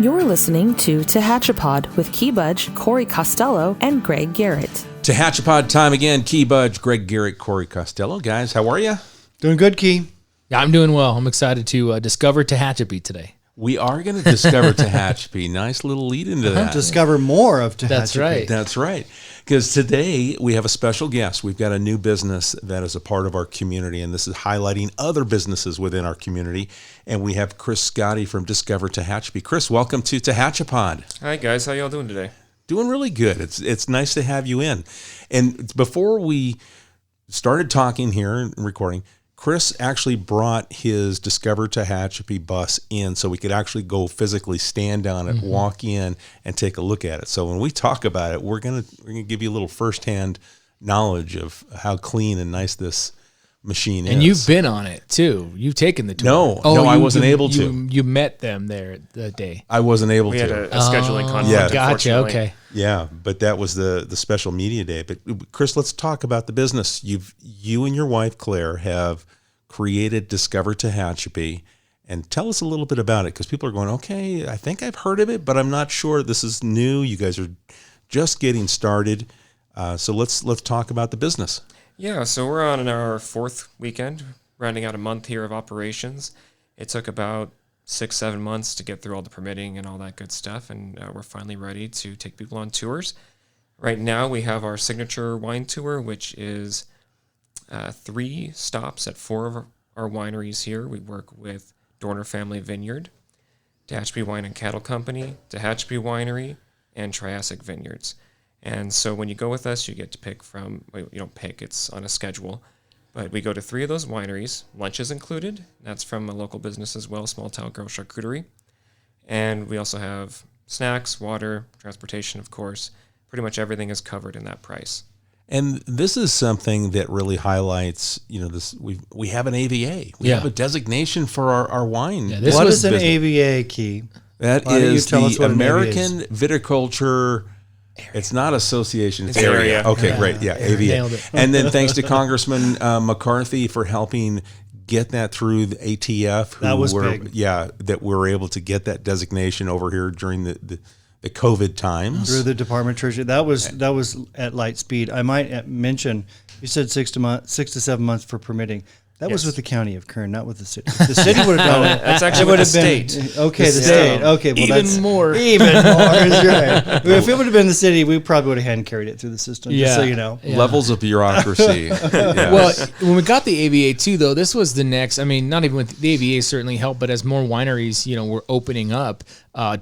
You're listening to Tehachapod with Key Budge, Corey Costello, and Greg Garrett. Tehachapod time again. Key Budge, Greg Garrett, Corey Costello. Guys, how are you? Doing good, Key. Yeah, I'm doing well. I'm excited to discover Tehachapi today. We are going to discover Tehachapi. Nice little lead into that. Discover more of Tehachapi. That's right. That's right. Because today we have a special guest. We've got a new business that is a part of our community, and this is highlighting other businesses within our community. And we have Chris Scotti from Discover Tehachapi. Chris, welcome to Tehachapod. Hi, guys. How y'all doing today? Doing really good. It's nice to have you in. And before we started talking here and recording, Chris actually brought his Discover Tehachapi bus in so we could actually go physically stand on it, walk in, and take a look at it. So when we talk about it, we're gonna give you a little firsthand knowledge of how clean and nice this machine is. And you've been on it too. You've taken the tour. No, I wasn't able to. You met them there that day. I wasn't able We to. had a scheduling conflict. Yeah. Gotcha. Unfortunately. Okay. Yeah, but that was the special media day. But Chris, let's talk about the business. You and your wife Claire have created Discover Tehachapi, and tell us a little bit about it because people are going, okay, I think I've heard of it, but I'm not sure. This is new. You guys are just getting started, so let's talk about the business. Yeah, so we're on our fourth weekend, rounding out a month here of operations. It took about 6-7 months to get through all the permitting and all that good stuff, and we're finally ready to take people on tours. Right now we have our signature wine tour, which is 3 stops at 4 of our wineries here. We work with Dorner Family Vineyard, Tehachapi Wine and Cattle Company, Tehachapi Winery, and Triassic Vineyards. And so when you go with us, you get to pick from, well, you don't pick, it's on a schedule. But we go to 3 of those wineries. Lunch is included. That's from a local business as well, Small Town Girl Charcuterie. And we also have snacks, water, transportation, of course. Pretty much everything is covered in that price. And this is something that really highlights, this. We have an AVA. We have a designation for our wine. Yeah, What is an business. AVA, Key? That Why don't you is tell us the what an AVA American Viticulture. It's not association. It's area. area. Okay, great. Yeah, AVA. Nailed it. And then thanks to Congressman McCarthy for helping get that through the ATF. That was big. Yeah, that we're able to get that designation over here during the COVID times. Through the Department of Treasury. That was at light speed. I might mention, you said 6 to 7 months for permitting. That was Yes. with the county of Kern, not with the city. The city would have done it. That's actually It would with the have been- state. Okay, the The state. state. Okay, well, Even that's more. Even more is right. If it would have been the city, we probably would have hand carried it through the system. Just so you know. Yeah. Levels of bureaucracy. Yes. Well, when we got the AVA too, though, this was the next. I mean, not even with the AVA certainly helped, but as more wineries, were opening up,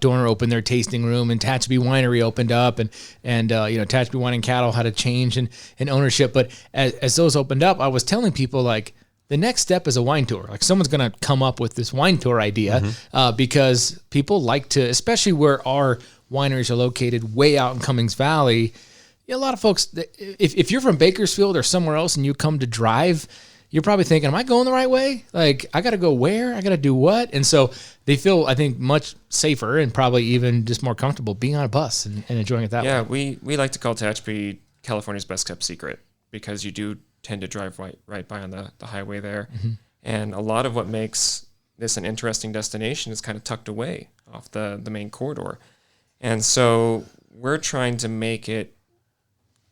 Dorner opened their tasting room, and Tehachapi Winery opened up, and Tehachapi Wine and Cattle had a change in ownership. But as those opened up, I was telling people like, the next step is a wine tour. Like someone's going to come up with this wine tour idea because people like to, especially where our wineries are located way out in Cummings Valley. A lot of folks, if you're from Bakersfield or somewhere else and you come to drive, you're probably thinking, am I going the right way? Like, I got to go where? I got to do what? And so they feel, I think, much safer and probably even just more comfortable being on a bus and enjoying it that way. Yeah, we like to call Tehachapi California's best kept secret because you do tend to drive right by on the highway there. And a lot of what makes this an interesting destination is kind of tucked away off the main corridor. And so we're trying to make it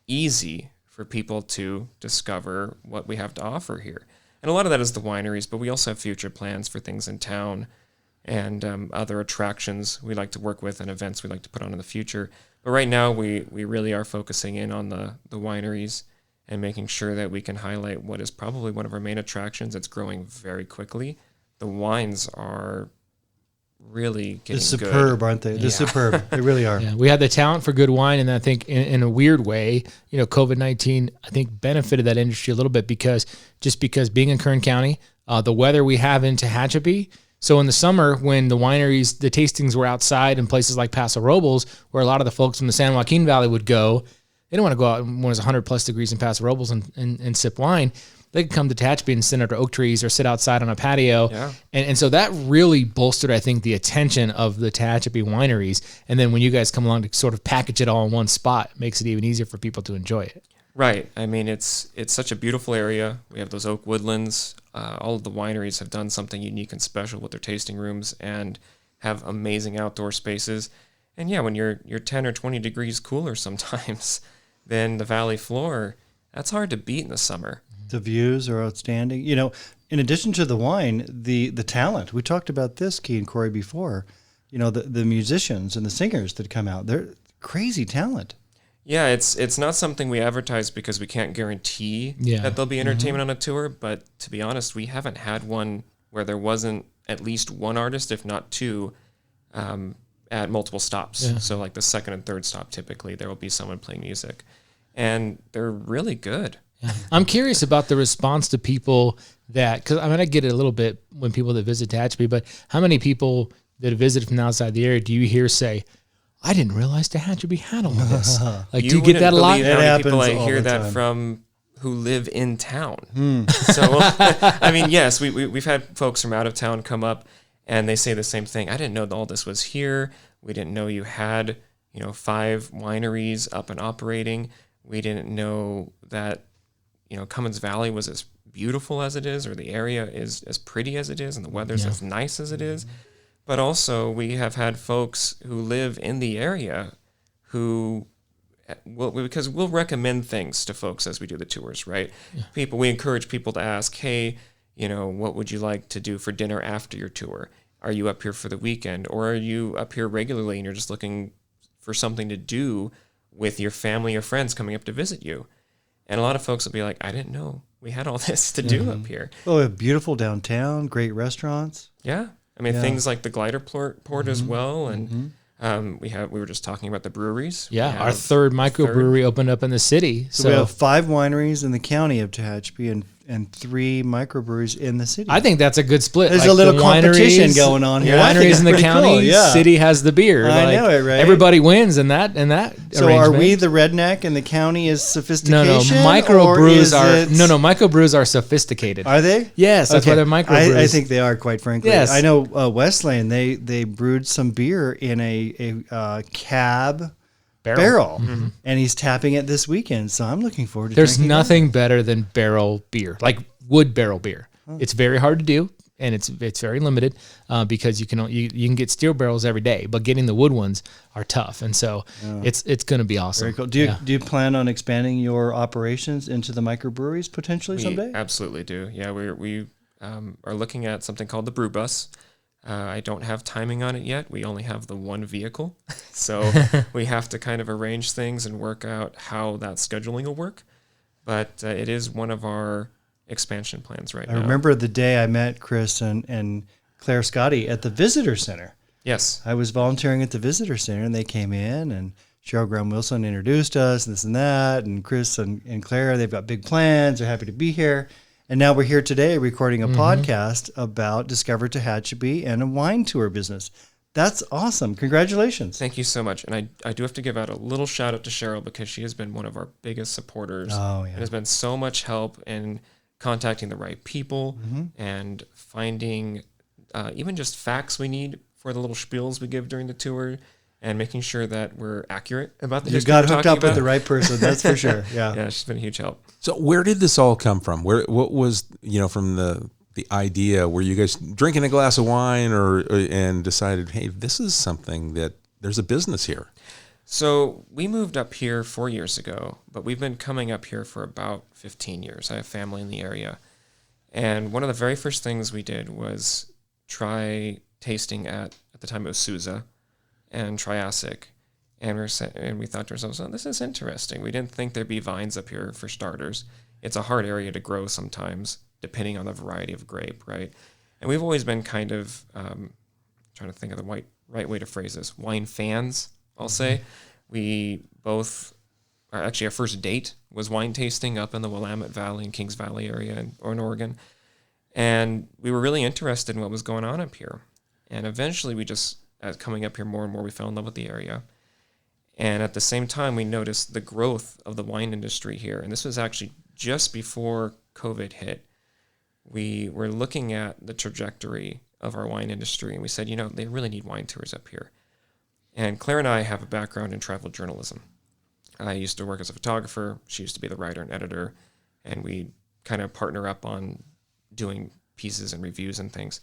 easy for people to discover what we have to offer here. And a lot of that is the wineries, but we also have future plans for things in town and other attractions we like to work with and events we like to put on in the future. But right now we really are focusing in on the wineries and making sure that we can highlight what is probably one of our main attractions. It's growing very quickly. The wines are really getting They're superb, good. aren't they? They're Yeah. superb. They really are. Yeah, we had the talent for good wine, and I think in a weird way, COVID-19 I think benefited that industry a little bit because being in Kern County, the weather we have in Tehachapi. So in the summer, when the wineries, the tastings were outside in places like Paso Robles, where a lot of the folks from the San Joaquin Valley would go, they don't want to go out when it's 100 plus degrees in Paso Robles and sip wine. They could come to Tehachapi and sit under oak trees or sit outside on a patio. Yeah. And so that really bolstered, I think, the attention of the Tehachapi wineries. And then when you guys come along to sort of package it all in one spot, it makes it even easier for people to enjoy it. Right. I mean, it's such a beautiful area. We have those oak woodlands. All of the wineries have done something unique and special with their tasting rooms, and have amazing outdoor spaces. And yeah, when you're 10 or 20 degrees cooler sometimes than the valley floor, that's hard to beat in the summer. The views are outstanding. You know, in addition to the wine, the talent. We talked about this, Key and Corey, before. You know, the musicians and the singers that come out. They're crazy talent. Yeah, it's not something we advertise because we can't guarantee that there'll be entertainment on a tour. But to be honest, we haven't had one where there wasn't at least one artist, if not two, at multiple stops. Yeah. So like the second and third stop, typically there will be someone playing music, and they're really good. Yeah. I'm curious about the response to people that, because I get it a little bit when people that visit Tehachapi, but how many people that have visited from outside the area do you hear say, I didn't realize Tehachapi had all of this? Like, do you get that a lot? How many people I hear that from who live in town. So, I mean, yes, we've had folks from out of town come up and they say the same thing. I didn't know that all this was here. We didn't know you had, 5 wineries up and operating. We didn't know that, Cummins Valley was as beautiful as it is, or the area is as pretty as it is, and the weather's as nice as it is. But also, we have had folks who live in the area who because we'll recommend things to folks as we do the tours, right? Yeah. We encourage people to ask, hey, what would you like to do for dinner after your tour? Are you up here for the weekend, or are you up here regularly and you're just looking for something to do with your family or friends coming up to visit you? And a lot of folks will be like, I didn't know we had all this to do up here. Oh, we have beautiful downtown, great restaurants. Yeah. I mean, things like the glider port as well. And we were just talking about the breweries. Yeah. Our third microbrewery opened up in the city. So we have 5 wineries in the county of Tehachapi and 3 microbreweries in the city. I think that's a good split. There's a little competition going on here. Wineries in the county, cool. City has the beer. I know it, right? Everybody wins in that So are we the redneck and the county is sophistication? No, microbrews are sophisticated. Are they? Yes, that's why they're microbrews. I think they are, quite frankly. Yes. I know West Lane, they brewed some beer in a cab barrel. And he's tapping it this weekend, so I'm looking forward to There's nothing better than barrel beer, like wood barrel beer. It's very hard to do, and it's very limited because you can get steel barrels every day, but getting the wood ones are tough, and so it's going to be awesome. Very cool. Do you plan on expanding your operations into the microbreweries potentially someday? We absolutely do. Yeah, we are looking at something called the Brew Bus. I don't have timing on it yet. We only have the one vehicle. So we have to kind of arrange things and work out how that scheduling will work. But it is one of our expansion plans now. I remember the day I met Chris and Claire Scotty at the Visitor Center. Yes. I was volunteering at the Visitor Center, and they came in, and Cheryl Graham-Wilson introduced us, and this and that, and Chris and Claire, they've got big plans. They're happy to be here. And now we're here today recording a podcast about Discover Tehachapi and a wine tour business. That's awesome. Congratulations. Thank you so much. And I do have to give out a little shout out to Cheryl because she has been one of our biggest supporters and has been so much help in contacting the right people and finding even just facts we need for the little spiels we give during the tour, and making sure that we're accurate about the history. You got hooked up with the right person, that's for sure. Yeah, she's been a huge help. So where did this all come from? What was, from the idea? Were you guys drinking a glass of wine and decided, hey, this is something that there's a business here? So we moved up here 4 years ago, but we've been coming up here for about 15 years. I have family in the area. And one of the very first things we did was try tasting at the time it was Sousa and Triassic. And we thought to ourselves, oh, this is interesting. We didn't think there'd be vines up here for starters. It's a hard area to grow sometimes, depending on the variety of grape, right? And we've always been kind of, trying to think of the right way to phrase this, wine fans, I'll say. We both, our first date was wine tasting up in the Willamette Valley and Kings Valley area in Oregon. And we were really interested in what was going on up here. And eventually we just, as coming up here more and more, we fell in love with the area. And at the same time, we noticed the growth of the wine industry here. And this was actually just before COVID hit. We were looking at the trajectory of our wine industry, and we said, they really need wine tours up here. And Claire and I have a background in travel journalism. I used to work as a photographer. She used to be the writer and editor. And we kind of partner up on doing pieces and reviews and things.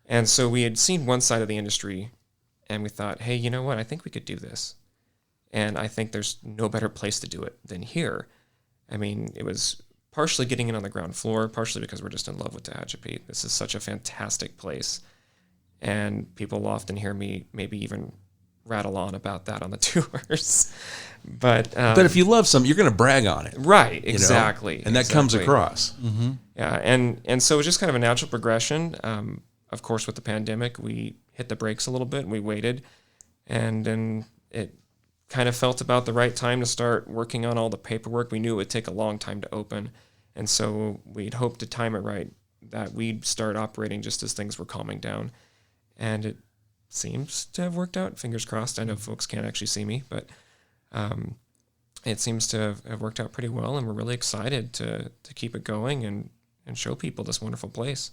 And so we had seen one side of the industry, and we thought, hey, you know what? I think we could do this. And I think there's no better place to do it than here. I mean, it was partially getting in on the ground floor, partially because we're just in love with Tehachapi. This is such a fantastic place. And people often hear me maybe even rattle on about that on the tours. But if you love something, you're going to brag on it. Right, exactly. And that comes across. Mm-hmm. Yeah, and so it was just kind of a natural progression. Of course, with the pandemic, we hit the brakes a little bit, and we waited. And then it kind of felt about the right time to start working on all the paperwork. We knew it would take a long time to open. And so we'd hoped to time it right, that we'd start operating just as things were calming down. And it seems to have worked out. Fingers crossed. I know folks can't actually see me, but it seems to have worked out pretty well. And we're really excited to keep it going and show people this wonderful place.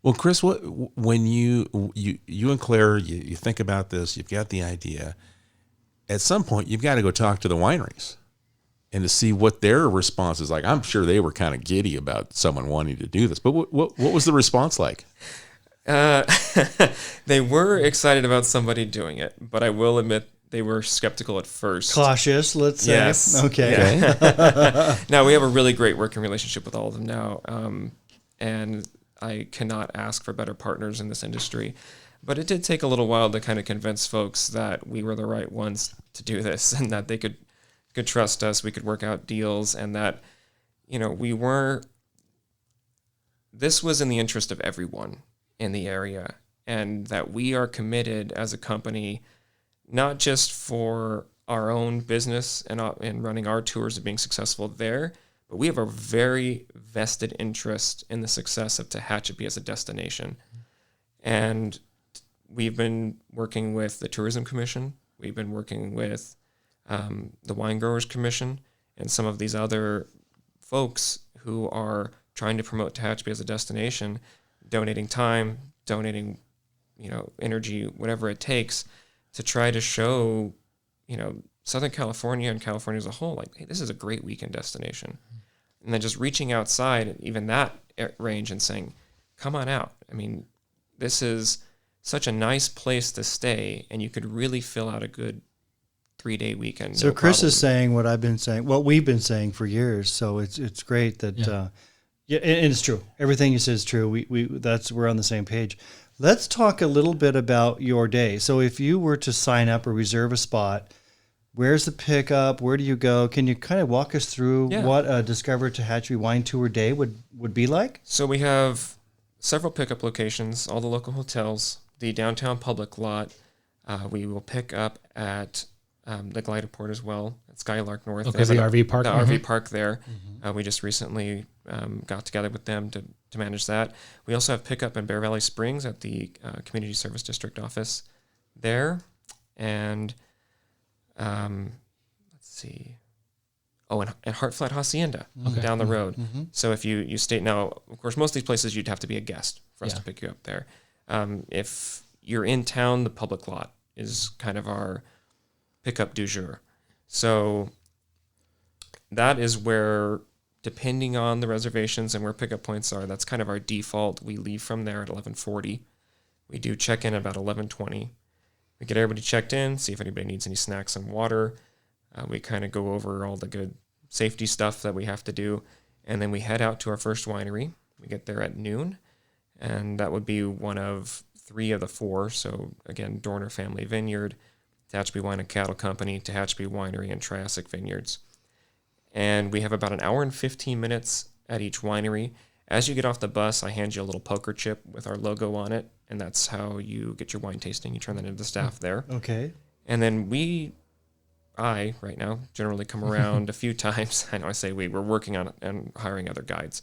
Well, Chris, when you and Claire, you think about this, you've got the idea. At some point, you've got to go talk to the wineries and to see what their response is like. I'm sure they were kind of giddy about someone wanting to do this, but what was the response like? They were excited about somebody doing it, but I will admit they were skeptical at first. Cautious, let's say. Yes. Okay. Yeah. Now, we have a really great working relationship with all of them now, and I cannot ask for better partners in this industry. But it did take a little while to kind of convince folks that we were the right ones to do this and that they could trust us, we could work out deals, and that, this was in the interest of everyone in the area, and that we are committed as a company, not just for our own business and running our tours and being successful there, but we have a very vested interest in the success of Tehachapi as a destination. And we've been working with the Tourism Commission. We've been working with the Wine Growers Commission and some of these other folks who are trying to promote Tehachapi as a destination, donating time, donating, energy, whatever it takes to try to show, Southern California and California as a whole, like, hey, this is a great weekend destination. And then just reaching outside, even that range, and saying, come on out. I mean, this is such a nice place to stay, and you could really fill out a good 3-day weekend. So Chris is saying what I've been saying, what we've been saying for years. So it's great that, and it's true. Everything you said is true. We're on the same page. Let's talk a little bit about your day. So if you were to sign up or reserve a spot, where's the pickup? Where do you go? Can you kind of walk us through what a Discover Tehachapi Wine Tour day would be like? So we have several pickup locations, all the local hotels, the downtown public lot. We will pick up at the glider port as well, at Skylark North. Okay, the RV park. The RV park there. We just recently got together with them to manage that. We also have pickup in Bear Valley Springs at the Community Service District office there. And let's see. Oh, and Heart Flat Hacienda down the road. So if you stay, now, of course, most of these places you'd have to be a guest for us to pick you up there. If you're in town, the public lot is kind of our pickup du jour. So that is where, depending on the reservations and where pickup points are, that's kind of our default. We leave from there at 11:40. We do check in about 11:20. We get everybody checked in, see if anybody needs any snacks and water. We kind of go over all the good safety stuff that we have to do. And then we head out to our first winery. We get there at noon. And that would be one of 3 of the 4. So again, Dorner Family Vineyard, Tehachapi Wine and Cattle Company, Tehachapi Winery, and Triassic Vineyards. And we have about an hour and 15 minutes at each winery. As you get off the bus, I hand you a little poker chip with our logo on it, and that's how you get your wine tasting. You turn that into the staff there. Okay. And then I right now, generally come around a few times. I know I say we're working on it and hiring other guides.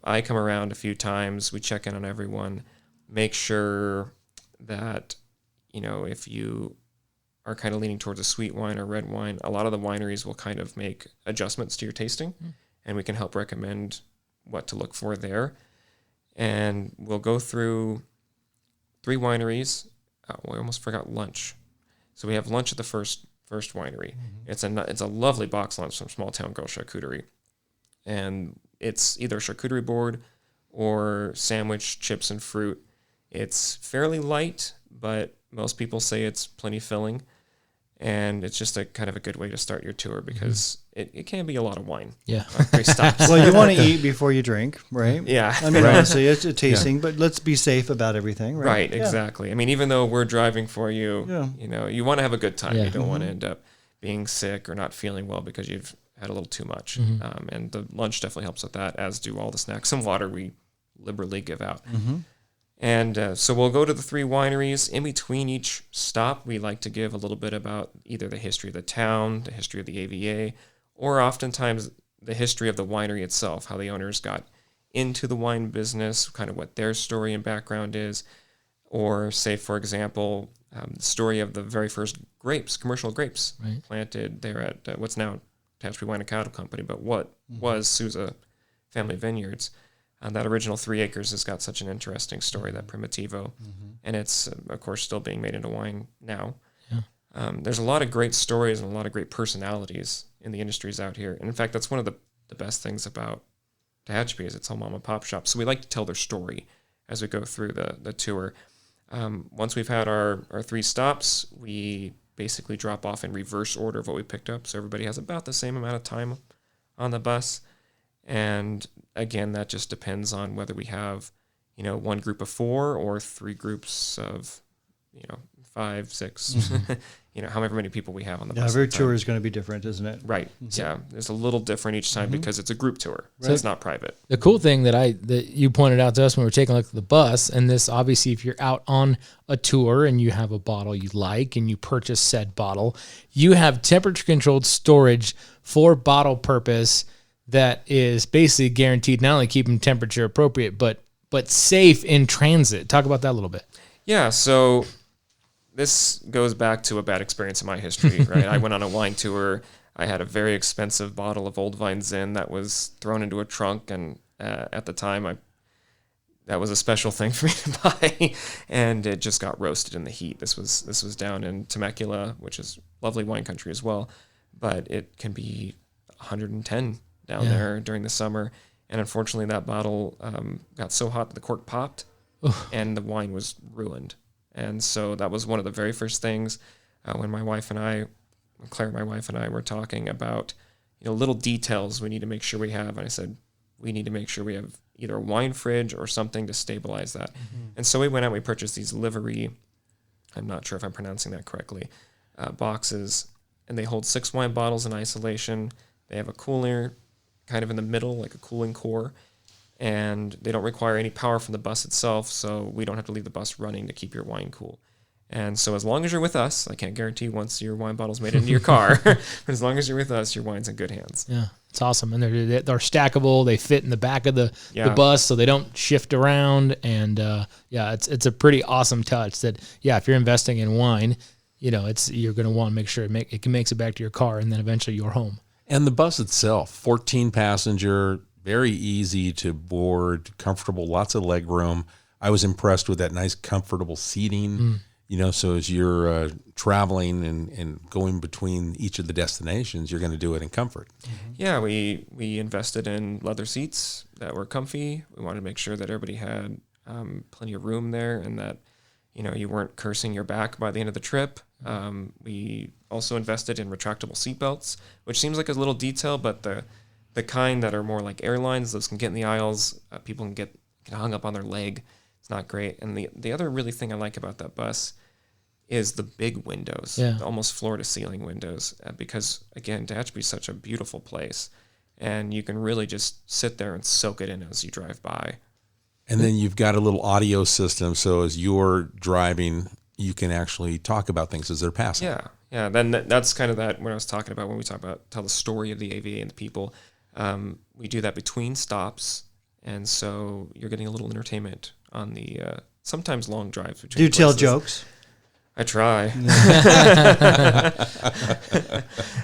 I come around a few times. We check in on everyone, make sure that, if you are kind of leaning towards a sweet wine or red wine, a lot of the wineries will kind of make adjustments to your tasting, and we can help recommend what to look for there. And we'll go through 3 wineries. We almost forgot lunch. So we have lunch at the first winery. It's a lovely box lunch from Small Town Girl Charcuterie. And it's either a charcuterie board or sandwich, chips, and fruit. It's fairly light, but most people say it's plenty filling. And it's just a kind of a good way to start your tour because it can be a lot of wine. Yeah. 3 stops. Well, you want to eat before you drink, right? Yeah. I mean, honestly, it's a tasting, but let's be safe about everything, right? Right, Yeah. exactly. I mean, even though we're driving for you, you know, you want to have a good time. Yeah. You don't want to end up being sick or not feeling well because you've had a little too much. And the lunch definitely helps with that, as do all the snacks and water we liberally give out. And so we'll go to the 3 wineries. In between each stop, we like to give a little bit about either the history of the town, the history of the AVA, or oftentimes the history of the winery itself, how the owners got into the wine business, kind of what their story and background is, or say, for example, the story of the very first grapes, commercial grapes, planted there at what's now Tehachapi Wine and Cattle Company, but what was Sousa Family Vineyards. That original 3 acres has got such an interesting story, that Primitivo, and it's, of course, still being made into wine now. Yeah. There's a lot of great stories and a lot of great personalities in the industries out here. And in fact, that's one of the best things about Tehachapi is it's all mom and pop shops. So we like to tell their story as we go through the tour. Once we've had our 3 stops, we basically drop off in reverse order of what we picked up. So everybody has about the same amount of time on the bus. And again, that just depends on whether we have, you know, 1 group of 4 or 3 groups of, you know, 5, 6, you know, however many people we have on the bus. Every tour is going to be different, isn't it? Right. Yeah. It's a little different each time because it's a group tour. So it's not private. The cool thing that you pointed out to us when we were taking a look at the bus, and this obviously if you're out on a tour and you have a bottle you like and you purchase said bottle, you have temperature controlled storage for bottle purpose that is basically guaranteed not only keeping temperature appropriate, but safe in transit. Talk about that a little bit. Yeah, so this goes back to a bad experience in my history, right? I went on a wine tour. I had a very expensive bottle of Old Vine Zin that was thrown into a trunk, and at the time, that was a special thing for me to buy, and it just got roasted in the heat. This was down in Temecula, which is lovely wine country as well, but it can be 110 down there during the summer. And unfortunately, that bottle got so hot that the cork popped and the wine was ruined. And so that was one of the very first things when Claire, my wife, and I were talking about, you know, little details we need to make sure we have. And I said, we need to make sure we have either a wine fridge or something to stabilize that. And so we went out and we purchased these livery, I'm not sure if I'm pronouncing that correctly, boxes. And they hold 6 wine bottles in isolation. They have a cooler kind of in the middle, like a cooling core, and they don't require any power from the bus itself, so we don't have to leave the bus running to keep your wine cool. And so as long as you're with us, I can't guarantee once your wine bottle's made into your car, but as long as you're with us, your wine's in good hands. Yeah, it's awesome. And they're stackable. They fit in the back of the bus, so they don't shift around. And it's a pretty awesome touch that, if you're investing in wine, you know, you're going to want to make sure it makes it back to your car and then eventually your home. And the bus itself, 14 passenger, very easy to board, comfortable, lots of leg room. I was impressed with that nice, comfortable seating. You know, so as you're traveling and going between each of the destinations, you're going to do it in comfort. Yeah, we invested in leather seats that were comfy. We wanted to make sure that everybody had plenty of room there and that, you know, you weren't cursing your back by the end of the trip. We also invested in retractable seatbelts, which seems like a little detail, but the kind that are more like airlines, those can get in the aisles. People can get hung up on their leg. It's not great. And the other really thing I like about that bus is the big windows, almost floor to ceiling windows, because again, Tehachapi is such a beautiful place, and you can really just sit there and soak it in as you drive by. And then you've got a little audio system, so as you're driving, you can actually talk about things as they're passing. Yeah. Then that's kind of that when I was talking about when we talk about tell the story of the AVA and the people. We do that between stops, and so you're getting a little entertainment on the sometimes long drives between. Do you tell jokes? I try.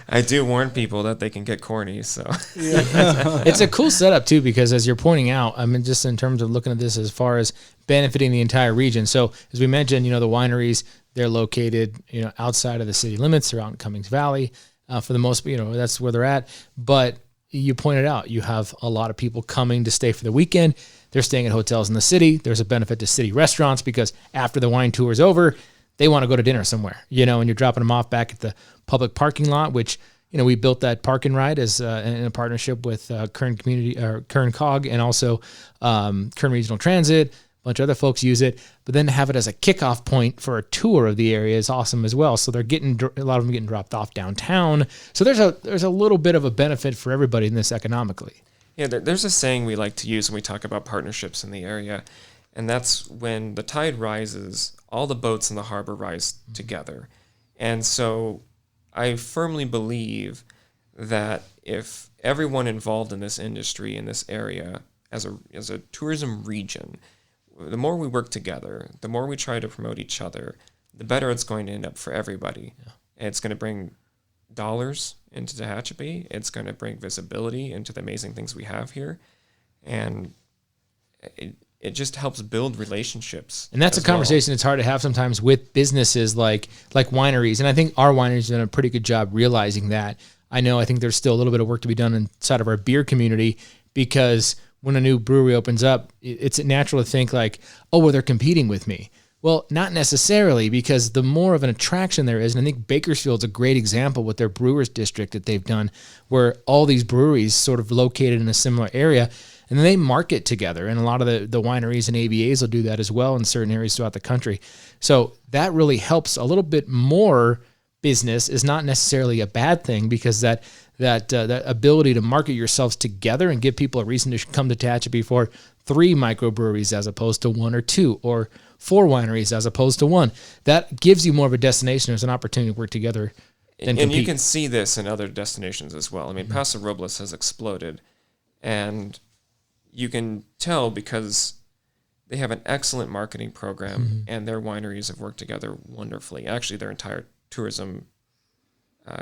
I do warn people that they can get corny. So it's a cool setup too, because as you're pointing out, I mean, just in terms of looking at this as far as benefiting the entire region. So as we mentioned, you know, the wineries, they're located, you know, outside of the city limits. They're out in Cummings Valley for the most, you know, that's where they're at. But you pointed out, you have a lot of people coming to stay for the weekend. they're staying at hotels in the city. There's a benefit to city restaurants because after the wine tour is over, they want to go to dinner somewhere, and you're dropping them off back at the public parking lot, which, we built that park and ride as in a partnership with Kern Cog and also Kern Regional Transit. A bunch of other folks use it, but then have it as a kickoff point for a tour of the area is awesome as well. So they're a lot of them getting dropped off downtown. So there's a little bit of a benefit for everybody in this economically. Yeah, there's a saying we like to use when we talk about partnerships in the area, and that's when the tide rises, all the boats in the harbor rise together. And so I firmly believe that if everyone involved in this industry, in this area, as a tourism region, the more we work together, the more we try to promote each other, the better it's going to end up for everybody. Yeah. It's going to bring dollars into Tehachapi. It's going to bring visibility into the amazing things we have here. And it just helps build relationships. And that's a conversation that's hard to have sometimes with businesses like wineries. And I think our wineries have done a pretty good job realizing that. I think there's still a little bit of work to be done inside of our beer community, because when a new brewery opens up, it's natural to think like, oh, well, they're competing with me. Well, not necessarily, because the more of an attraction there is, and I think Bakersfield's a great example with their Brewers District that they've done, where all these breweries sort of located in a similar area, and then they market together. And a lot of the wineries and AVAs will do that as well in certain areas throughout the country. So that really helps. A little bit more business is not necessarily a bad thing, because that ability to market yourselves together and give people a reason to come to Tehachapi for 3 microbreweries as opposed to 1 or 2, or 4 wineries as opposed to 1. That gives you more of a destination. There's an opportunity to work together and compete. You can see this in other destinations as well. I mean, Paso Robles has exploded, and you can tell because they have an excellent marketing program, and their wineries have worked together wonderfully. Actually, their entire tourism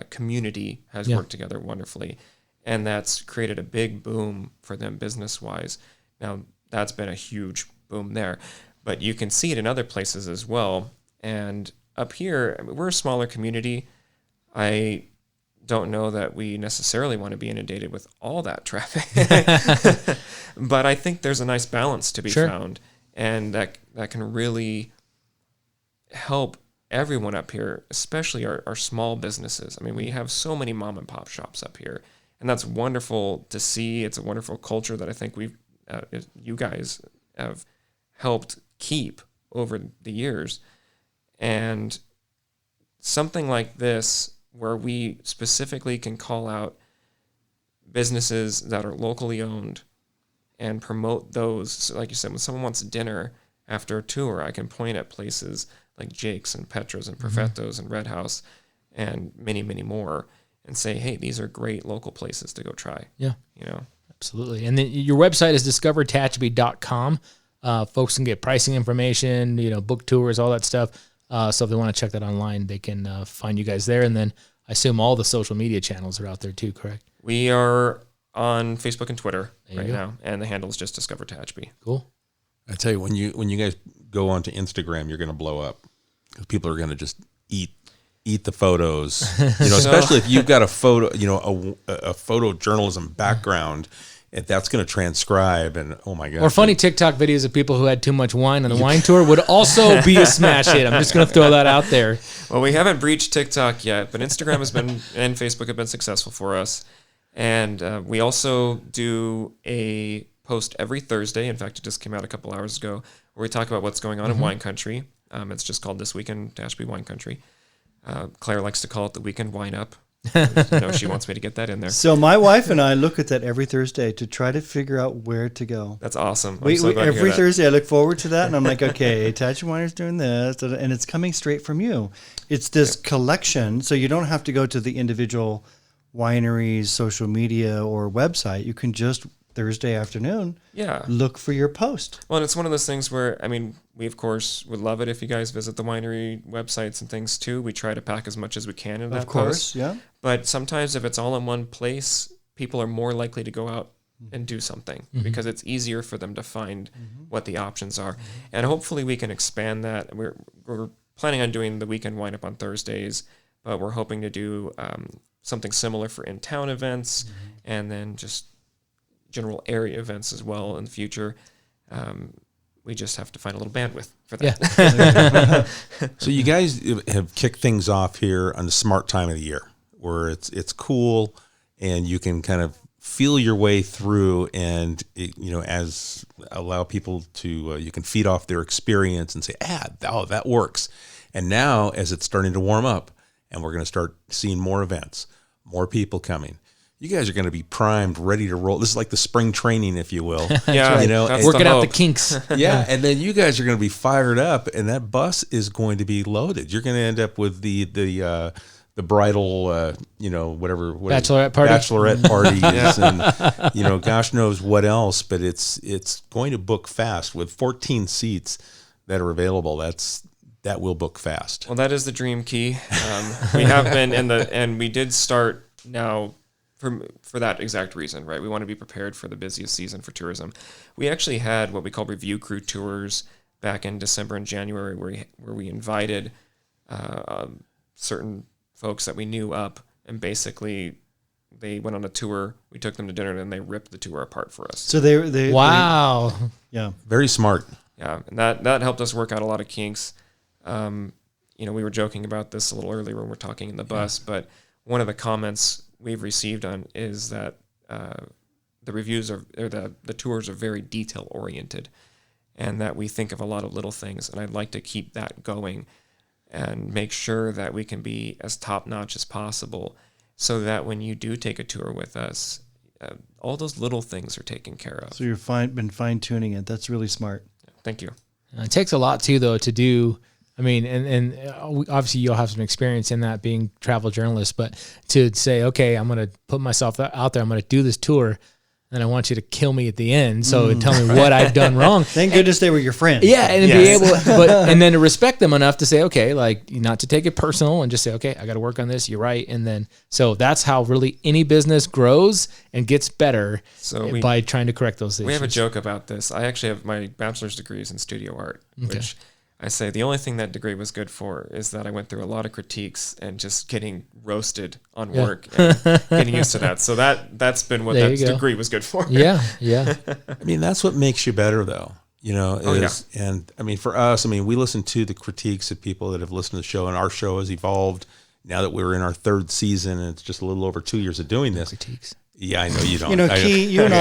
community has worked together wonderfully, and that's created a big boom for them business-wise. Now, that's been a huge boom there, but you can see it in other places as well. And up here, we're a smaller community. I don't know that we necessarily want to be inundated with all that traffic, but I think there's a nice balance to be found, and that can really help everyone up here, especially our small businesses. I mean, we have so many mom and pop shops up here, and that's wonderful to see. It's a wonderful culture that I think you guys have helped keep over the years. And something like this, where we specifically can call out businesses that are locally owned and promote those. So like you said, when someone wants dinner after a tour, I can point at places like Jake's and Petra's and Perfetto's and Red House and many, many more, and say, hey, these are great local places to go try. Yeah. Absolutely. And then your website is discovertehachapi.com. Folks can get pricing information, book tours, all that stuff. So if they want to check that online, they can find you guys there. And then I assume all the social media channels are out there too, correct? We are on Facebook and Twitter right now, and the handle is just Discover Tehachapi. Cool. I tell you, when you guys go onto Instagram, you're going to blow up, because people are going to just eat the photos. Especially if you've got a photo, a photojournalism background. That's going to transcribe, and oh my god! Or funny TikTok videos of people who had too much wine on the wine tour would also be a smash hit. I'm just going to throw that out there. Well, we haven't breached TikTok yet, but Instagram has been and Facebook have been successful for us, and we also do a post every Thursday. In fact, it just came out a couple hours ago, where we talk about what's going on in wine country. It's just called This Week in Tehachapi Wine Country. Claire likes to call it the Weekend Wine Up. She wants me to get that in there. So my wife and I look at that every Thursday to try to figure out where to go. That's awesome. Every Thursday I look forward to that, and I'm like, okay, Tehachapi Winery's doing this, and it's coming straight from you. It's this collection, so you don't have to go to the individual winery's social media or website. You can just Thursday afternoon look for your post. Well, and it's one of those things where, we of course would love it if you guys visit the winery websites and things too. We try to pack as much as we can in that post. Yeah. But sometimes if it's all in one place, people are more likely to go out and do something because it's easier for them to find what the options are. And hopefully we can expand that. We're planning on doing the weekend wine up on Thursdays, but we're hoping to do something similar for in-town events and then just general area events as well in the future. We just have to find a little bandwidth for that. Yeah. So you guys have kicked things off here on the smart time of the year, where it's cool and you can kind of feel your way through, and as allow people to you can feed off their experience and say, that works. And now, as it's starting to warm up, and we're going to start seeing more events, more people coming, you guys are going to be primed, ready to roll. This is like the spring training, if you will. Yeah, and, Working out the kinks. yeah, and then you guys are going to be fired up, and that bus is going to be loaded. You're going to end up with the bridal, whatever bachelorette parties, and gosh knows what else. But it's going to book fast with 14 seats that are available. That will book fast. Well, that is the dream key. We have been and we did start now for that exact reason, right? We want to be prepared for the busiest season for tourism. We actually had what we call review crew tours back in December and January, where we invited certain folks that we knew up, and basically they went on a tour. We took them to dinner, and then they ripped the tour apart for us. So they Wow. yeah. Very smart. Yeah, and that helped us work out a lot of kinks. We were joking about this a little earlier when we're talking in the bus, but one of the comments we've received on is that the reviews the tours are very detail oriented, and that we think of a lot of little things. And I'd like to keep that going and make sure that we can be as top notch as possible, so that when you do take a tour with us, all those little things are taken care of. So you've been fine tuning it. That's really smart. Thank you. It takes a lot too, though, to do. I mean, and obviously you'll have some experience in that being travel journalist, but to say, okay, I'm going to put myself out there. I'm going to do this tour, and I want you to kill me at the end. So tell me what I've done wrong. Thank goodness they were your friends. Yeah, and be able, and then to respect them enough to say, okay, like not to take it personal, and just say, okay, I got to work on this. You're right, and then so that's how really any business grows and gets better by trying to correct those issues. We have a joke about this. I actually have my bachelor's degrees in studio art, which I say the only thing that degree was good for is that I went through a lot of critiques and just getting roasted on work and getting used to that. So that's been what that degree was good for. Yeah. I mean, that's what makes you better, though. And I mean, for us, we listen to the critiques of people that have listened to the show, and our show has evolved now that we're in our third season, and it's just a little over 2 years of doing this. Critiques. Yeah, I know you don't. Key, you and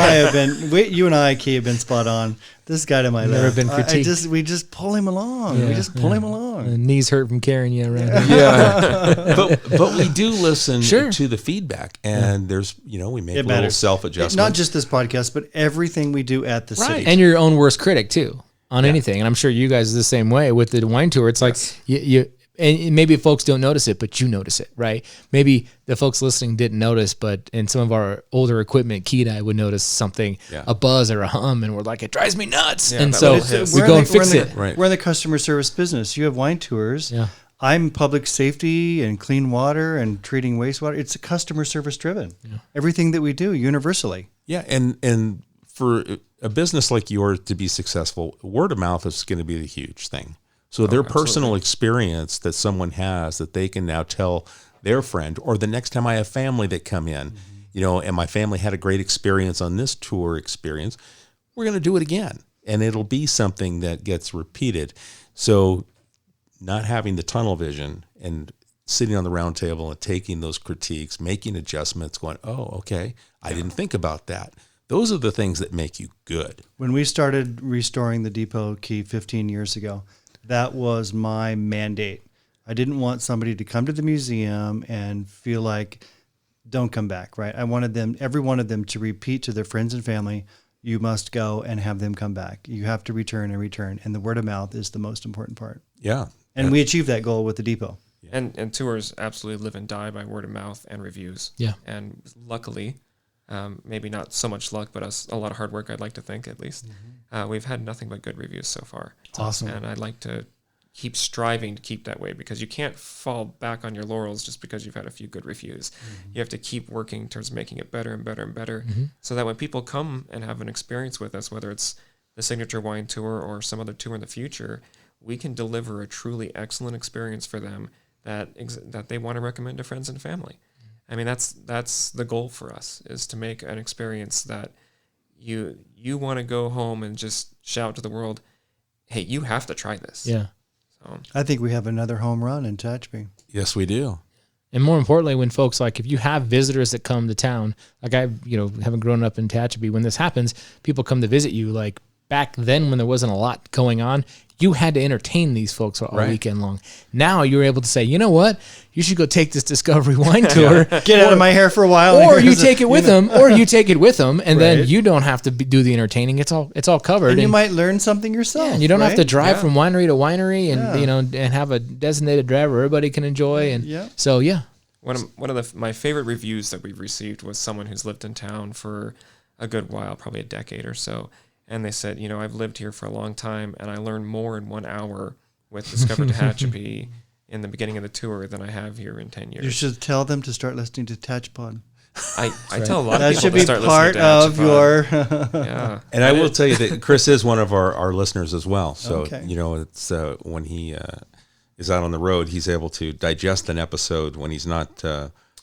I, Key, have been spot on. This guy to my left. Never been critiqued. We just pull him along. Yeah, we just pull him along. And knees hurt from carrying you around. Yeah, but we do listen to the feedback, and there's we make a little self-adjustment. Not just this podcast, but everything we do at the city. And you're your own worst critic too on anything. And I'm sure you guys are the same way with the wine tour. It's like you and maybe folks don't notice it, but you notice it, right? Maybe the folks listening didn't notice, but in some of our older equipment, Keith and I would notice something, a buzz or a hum, and we're like, it drives me nuts. And so we go and fix it. We're in the customer service business. You have wine tours. Yeah. I'm public safety and clean water and treating wastewater. It's a customer service driven. Yeah. Everything that we do universally. Yeah, and for a business like yours to be successful, word of mouth is going to be the huge thing. So their personal experience that someone has that they can now tell their friend, or the next time I have family that come in, and my family had a great experience on this tour experience, we're going to do it again. And it'll be something that gets repeated. So not having the tunnel vision and sitting on the round table and taking those critiques, making adjustments, going, oh, okay, I didn't think about that. Those are the things that make you good. When we started restoring the Depot Key 15 years ago, that was my mandate. I didn't want somebody to come to the museum and feel like, don't come back, right? I wanted every one of them to repeat to their friends and family, you must go and have them come back. You have to return and return. And the word of mouth is the most important part. Yeah. And we achieved that goal with the Depot. And tours absolutely live and die by word of mouth and reviews. Yeah. And luckily, maybe not so much luck, but a lot of hard work, I'd like to think, at least. We've had nothing but good reviews so far. Awesome. And I'd like to keep striving to keep that way, because you can't fall back on your laurels just because you've had a few good reviews. You have to keep working towards making it better and better and better, so that when people come and have an experience with us, whether it's the Signature Wine Tour or some other tour in the future, we can deliver a truly excellent experience for them that they want to recommend to friends and family. I mean, that's the goal for us, is to make an experience that you want to go home and just shout to the world, hey, you have to try this. Yeah. So I think we have another home run in Tehachapi. Yes, we do. And more importantly, when folks, like, if you have visitors that come to town, like I, having grown up in Tehachapi, when this happens, people come to visit you. Like back then when there wasn't a lot going on, you had to entertain these folks all weekend long. Now you're able to say, you know what? You should go take this Discovery Wine Tour. Get out of my hair for a while. Or you take it with them, and then you don't have to do the entertaining. It's all covered. And you might learn something yourself. Yeah, and you don't have to drive from winery to winery, and and have a designated driver everybody can enjoy. And so one of my favorite reviews that we've received was someone who's lived in town for a good while, probably a decade or so. And they said, I've lived here for a long time, and I learned more in 1 hour with Discover Tehachapi in the beginning of the tour than I have here in 10 years. You should tell them to start listening to Tehachapi. I tell a lot of that people should to be start part listening to of your. yeah. And I will tell you that Chris is one of our listeners as well. So, Okay. it's when he is out on the road, he's able to digest an episode when he's not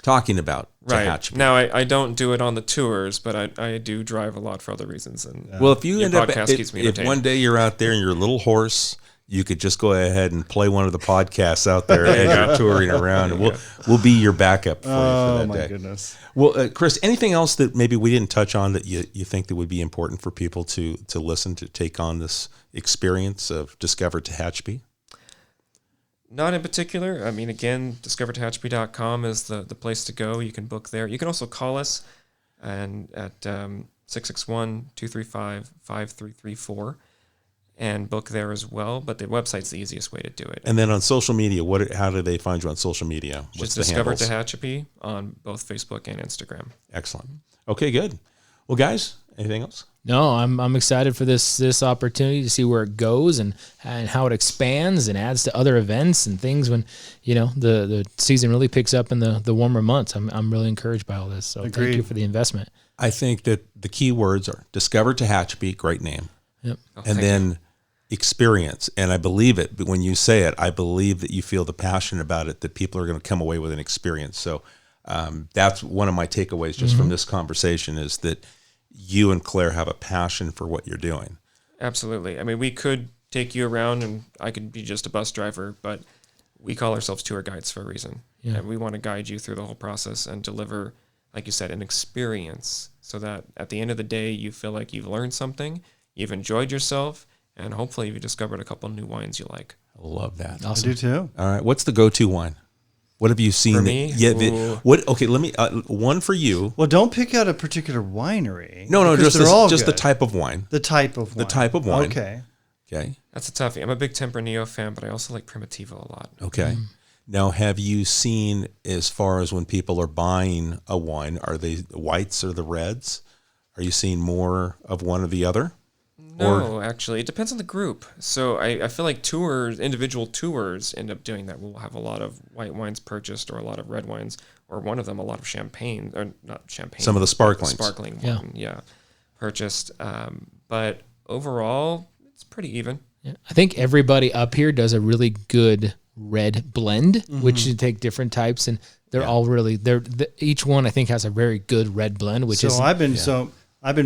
talking about Tehachapi. Now, I don't do it on the tours, but I do drive a lot for other reasons. And Well, if you your end up, podcast keeps me if entertained. one day you're out there and you're a little hoarse, you could just go ahead and play one of the podcasts out there as you're touring around, and we'll be your backup for you for that day. Goodness. Well, Chris, anything else that maybe we didn't touch on that you think that would be important for people to listen to take on this experience of Discover Tehachapi? Not in particular. I mean, again, discovertehachapi.com is the place to go. You can book there. You can also call us and at 661-235-5334 and book there as well. But the website's the easiest way to do it. And then on social media, how do they find you on social media? Just Discover Tehachapi on both Facebook and Instagram. Excellent. Okay, good. Well, guys, anything else? No, I'm excited for this opportunity to see where it goes and how it expands and adds to other events and things when the season really picks up in the warmer months. I'm really encouraged by all this. So Thank you for the investment. I think that the key words are Discover Tehachapi, great name, and then experience. And I believe it, but when you say it, I believe that you feel the passion about it, that people are going to come away with an experience. So that's one of my takeaways just from this conversation is that you and Claire have a passion for what you're doing. Absolutely. I mean, we could take you around and I could be just a bus driver, but we call ourselves tour guides for a reason. Yeah. And we want to guide you through the whole process and deliver, like you said, an experience so that at the end of the day, you feel like you've learned something, you've enjoyed yourself, and hopefully you've discovered a couple new wines you like. I love that. Awesome. I do too. All right. What's the go-to wine? What have you seen? For me? Okay, let me one for you. Well, don't pick out a particular winery. No, because just the type of wine. The type of wine. The type of wine. Okay. Okay. That's a toughie. I'm a big Tempranillo fan, but I also like Primitivo a lot. Okay. Now, have you seen, as far as when people are buying a wine, are they the whites or the reds? Are you seeing more of one or the other? No, actually, it depends on the group. So I feel like individual tours end up doing that. We'll have a lot of white wines purchased or a lot of red wines, or one of them, a lot of champagne, or not champagne. Some of the sparklings. Sparkling wine, purchased. But overall, it's pretty even. Yeah. I think everybody up here does a really good red blend, which you take different types, and they're all really, each one I think has a very good red blend, which is... I've been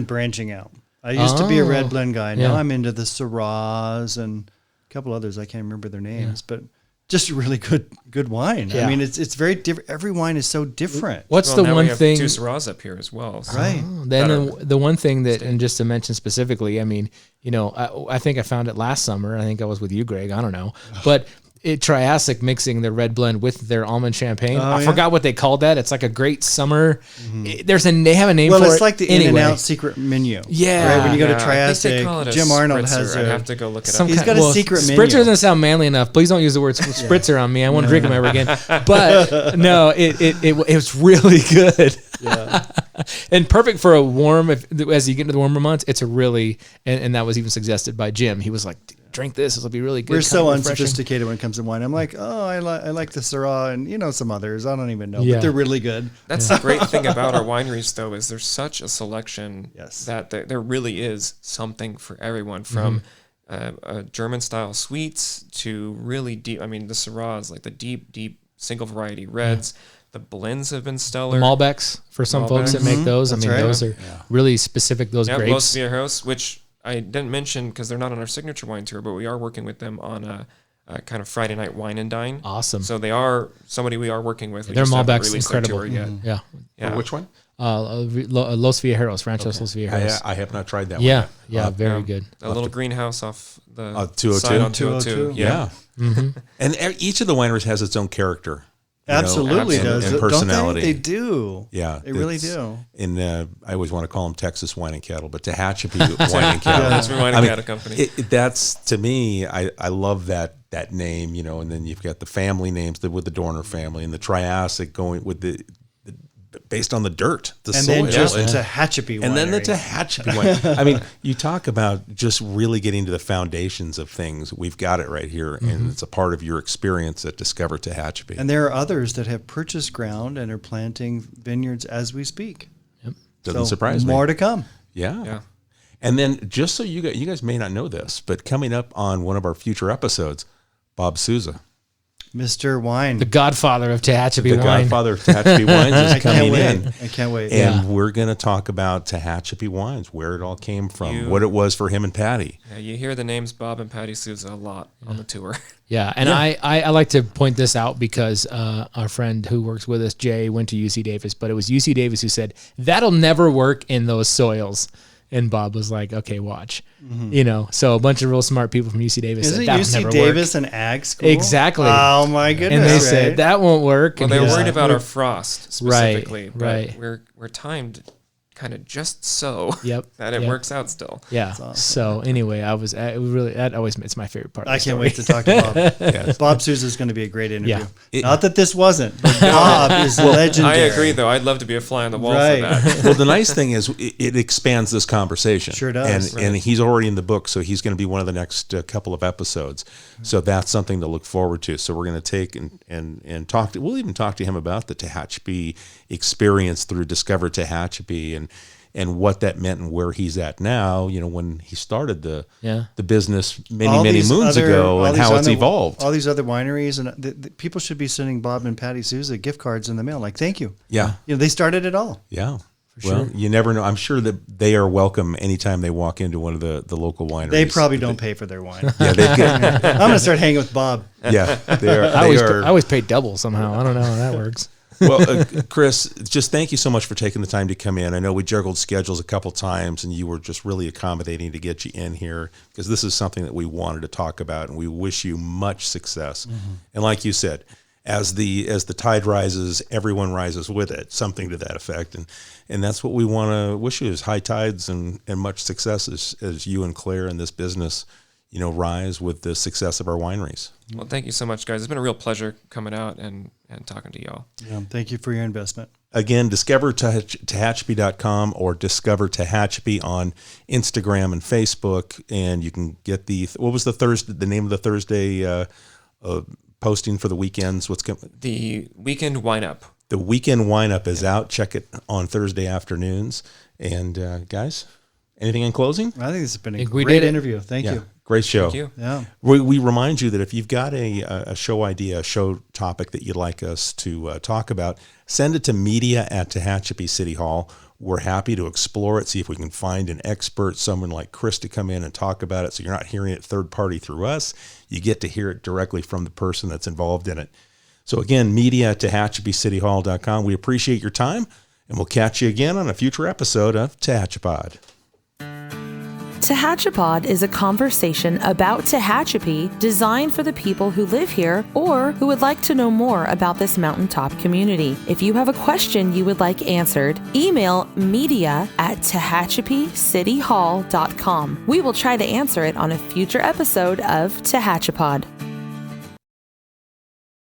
branching out. I used to be a red blend guy. Now I'm into the Syrahs and a couple others. I can't remember their names, but just really good wine. Yeah. I mean, it's very different. Every wine is so different. What's Well, the now one we have thing? 2 Syrahs up here as well. So. Right. Then the one thing that, and just to mention specifically, I mean, I think I found it last summer. I think I was with you, Greg. I don't know, but Triassic mixing their red blend with their almond champagne. I forgot what they called that. It's like a great summer. They have a name for it. Well, it's like the In-N-Out secret menu. Yeah. Right? When you go to I think Triassic, they call it a Jim Arnold spritzer. has I'd a... have to go look it up. He's got a secret menu. Spritzer doesn't sound manly enough. Please don't use the word spritzer on me. I won't drink them ever again. But no, it was really good. Yeah. And perfect for a warm, as you get into the warmer months, it's a really, and that was even suggested by Jim. He was like, drink this, it'll be really good. We're so refreshing. unsophisticated when it comes to wine. I'm like, I like the Syrah and some others. I don't even know, Yeah. but they're really good. That's the great thing about our wineries, though, is there's such a selection that there really is something for everyone, from German-style sweets to really deep. I mean, the Syrah is like the deep single variety reds. The blends have been stellar. Malbecs for some folks that make those. That's I mean, right. those are really specific. Those Los grapes. Viejos, which I didn't mention because they're not on our signature wine tour, but we are working with them on a kind of Friday night wine and dine. Awesome. So they are somebody we are working with. We Their just haven't Malbec's released their incredible. tour yet. Yeah. Yeah. Which one? Los Viejos, Ranchos Los Viejos. I have not tried that Yeah, one. yeah, very good. A little greenhouse off the 202? side on 202. 202. Yeah. And each of the wineries has its own character. you know, Absolutely and- does. and personality. Don't they? They do. Yeah, They really it's- do. And I always want to call them Texas Wine and Cattle, but Tehachapi Wine and Cattle. That's for Wine and Cattle Company. That's to me, I love that name, you know. And then you've got the family names with the Dorner family and the Triassic going with the based on the dirt, the And soil, then just and, Tehachapi Winery. and then the Tehachapi wine. I mean, you talk about just really getting to the foundations of things. We've got it right here, and it's a part of your experience at Discover Tehachapi. And there are others that have purchased ground and are planting vineyards as we speak. Doesn't surprise me. More to come. Yeah. Yeah. And then just so you guys may not know this, but coming up on one of our future episodes, Bob Souza, Mr. Wine. The godfather of Tehachapi the wine. godfather of Tehachapi wines, is I can't coming wait. in. I can't wait. And we're going to talk about Tehachapi wines, where it all came from, what it was for him and Patty. Yeah, you hear the names Bob and Patty Souza a lot on the tour. Yeah, and I like to point this out because our friend who works with us, Jay, went to UC Davis, but it was UC Davis who said, that'll never work in those soils. And Bob was like, okay, watch. You know, so a bunch of real smart people from UC Davis Isn't said, that'll UC never Davis work. an ag school? Exactly. Oh, my goodness. And they right? said, that won't work. Well, And they were he was worried like, about our frost specifically, but right. we're timed kind of just so Yep, that it yep. works out still. Yeah. awesome. So anyway, that always it's my favorite part. Of I the can't story. wait to talk to Bob. Bob Souza is going to be a great interview. Yeah. Not that this wasn't, but Bob is legendary. I agree, though. I'd love to be a fly on the wall Right. for that. Well, the nice thing is it expands this conversation. Sure does. And he's already in the book, so he's going to be one of the next couple of episodes. So that's something to look forward to. So we're going to take and talk to. We'll even talk to him about the Tehachapi experience through Discover Tehachapi and what that meant and where he's at now. You know, when he started the business many these moons other- ago, all and these how it's other- evolved. All these other wineries and the people should be sending Bob and Patty Souza gift cards in the mail. Like, thank you. Yeah. You know, they started it all. Yeah. Well, you never know. I'm sure that they are welcome anytime they walk into one of the local wineries. They probably don't pay for their wine. Yeah, they get. I'm going to start hanging with Bob. Yeah, they are. I They always are. pay double somehow. I don't know how that works. Well, Chris, just thank you so much for taking the time to come in. I know we juggled schedules a couple times, and you were just really accommodating to get you in here because this is something that we wanted to talk about, and we wish you much success. And like you said, as the tide rises, everyone rises with it. Something to that effect, and that's what we want to wish you: is high tides and much success as you and Claire in this business, you know, rise with the success of our wineries. Well, thank you so much, guys. It's been a real pleasure coming out and talking to y'all. Yeah, thank you for your investment. Again, discover Tehachapi.com or Discover Tehachapi on Instagram and Facebook, and you can get what was the name of the Thursday posting for the weekends? What's coming? The Weekend Wine Up. The Weekend Wine Up is out. Check it on Thursday afternoons. And guys, anything in closing? I think this has been a think we great did it. interview. Thank you. Great show. Thank you. Yeah. We remind you that if you've got a show idea, a show topic that you'd like us to talk about, send it to media@Tehachapi City Hall. We're happy to explore it, see if we can find an expert, someone like Chris, to come in and talk about it. So you're not hearing it third party through us. You get to hear it directly from the person that's involved in it. So again, media@TehachapiCityHall.com. We appreciate your time, and we'll catch you again on a future episode of Tehachapod. Tehachapod is a conversation about Tehachapi designed for the people who live here or who would like to know more about this mountaintop community. If you have a question you would like answered, email media@TehachapiCityHall.com. We will try to answer it on a future episode of Tehachapod.